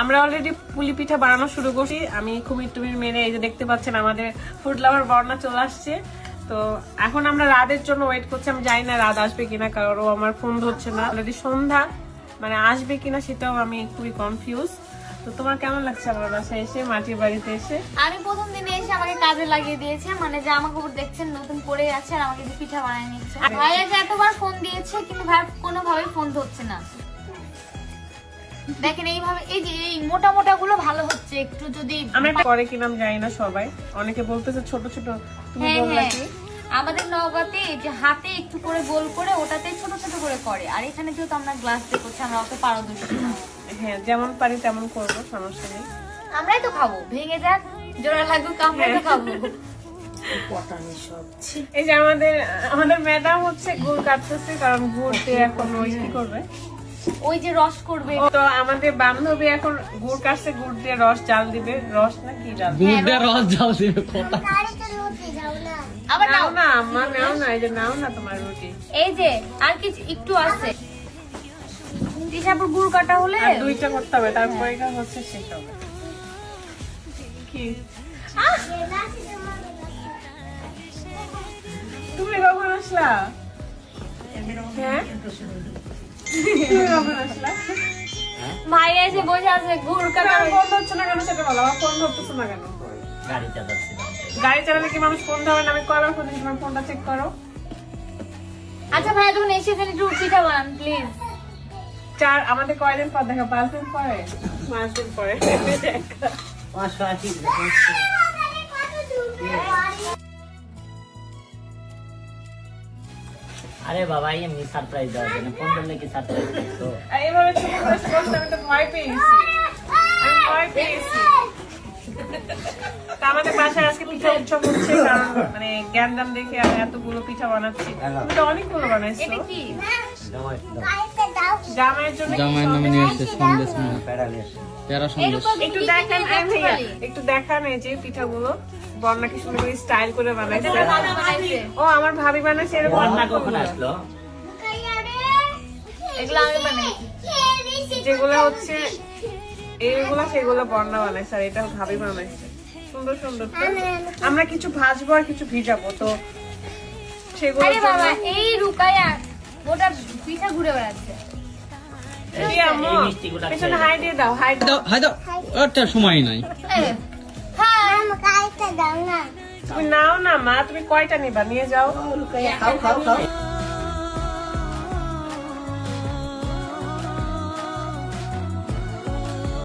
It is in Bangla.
আমরা অলরেডি পুলি পিঠা বানানো শুরু করছি। আমি কুমির টুমির মেরে এই যে দেখতে পাচ্ছেন আমাদের ফুড লাভার বর্ণা চলে আসছে। তো এখন আমরা রাতের জন্য ওয়েট করছি। আমি জানি না রাত আসবে কিনা, কারণ ও আমার ফোন ধরছে না। অলরেডি সন্ধ্যা, মানে আসবে কিনা সেটাও আমি খুবই কনফিউজ। তো তোমার কেমন লাগছে আমার বাসায় এসে, মাটির বাড়িতে এসে? আমি প্রথম দিনে এসে আমাকে কাজে লাগিয়ে দিয়েছে, মানে জামা কাপড় দেখছেন নতুন পরে আছে আর আমাকে পিঠা বানিয়ে নিচ্ছে। ভাইয়াকে এতবার ফোন দিয়েছে কিন্তু ভাই কোনোভাবেই ফোন ধরছে না। দেখেন এইভাবে এই যে এই মোটা মোটা গুলো ভালো হচ্ছে, একটু যদি আমরা করে কিনা আমি জানি না, সবাই অনেকে বলতেছে ছোট ছোট, তুমি বললা কি? আমাদের নওগাঁতে এই যে হাতে একটু করে গোল করে ওটাতে ছোট ছোট করে করে, আর এখানে যেহেতু আমরা গ্লাস দিয়ে করছি আমরা অত পারদর্শী না। হ্যাঁ, যেমন পারি তেমন করবো, সমস্যা নেই। আমরাই তো খাবো, ভেঙে যাক জোড়া লাগুক আমরাই তো খাবো। এই যে আমাদের ম্যাডাম হচ্ছে গুড় কাটতেছে, কারণ গুড় দিয়ে এখন ওই কি করবে, ওই যে রস করবে। তো আমাদের বান্ধবী এখন গুড় কাটছে, গুড় দিয়ে রস জাল দিবে। রস না কি জাল? গুড় দিয়ে রস জাল দিবে কথা। আবার নাও না আম্মা, নাও না, এই যে নাও না তোমার রুটি। এই যে আর কিছু একটু আছে, তারপর গুড় কাটা হলে আর দুইটা করতে হবে, তারপর এটা হচ্ছে শেষ হবে। কি তুমি কখন আসলা? হ্যাঁ, তুমি কখন আসলা? ভাই এসে বসে আছে গুড় কাটা। আমার ফোন ধরছে না কেন সেটা বলো। আমার ফোন ধরতেছে না কেন? গাড়ি চালাচ্ছিলাম। গাড়ি চালালে কি মানুষ ফোন ধরে না? আমি কয়বার ফোন দিচ্ছি, তোমার ফোনটা চেক করো। আচ্ছা ভাই যখন এসেছেন একটু পিঠা বানান প্লিজ। আমাদের কয়দিন পর দেখা? 5 দিন পরে, 5 দিন পরে। আরে বাবা এমনি সারপ্রাইজ দেওয়ার জন্য ফোন করলে কি সারপ্রাইজ থাকতো? এইভাবে ছোট করে বসতে আমি তো ভয় পেয়েছি, আমি ভয় পেয়েছি। তা আমাদের বাসায় আজকে পিঠা উৎসব হচ্ছে, কারণ মানে জ্ঞানদাম দেখে আমি এতগুলো পিঠা বানাচ্ছি। তুমি তো অনেকগুলো বানাইছো। এটা কি জামাইয়ের জন্য কি জামাইয়ের নামে নিয়ে আসছে সন্দেশ না, প্যারা সন্দেশ। একটু দেখান, একটু দেখান এই যে পিঠাগুলো বর্ণা কি সুন্দর করে স্টাইল করে বানাইছে। ও আমার ভাবি বানাইছে এরকম। বন্যা কখন আসলো? এগুলো আমি বানাই। যেগুলো হচ্ছে এইগুলো সেগুলো বর্ণা বানাইছে, আর এটা ভাবি বানাইছে। সুন্দর সুন্দর তো। আমরা কিছু ভাজবো আর কিছু ভিজাবো, তো সেগুলো আরে বাবা এই রুকায়া ওটা পিঠা ঘুরে বেড়াচ্ছে। পেছনে হাই দিয়ে দাও, হাই দাও। হাই দাও, ওটা সময় নাই। হ্যাঁ তুমি নাও না মা, তুমি কয়টা নিবা? নিয়ে যাও।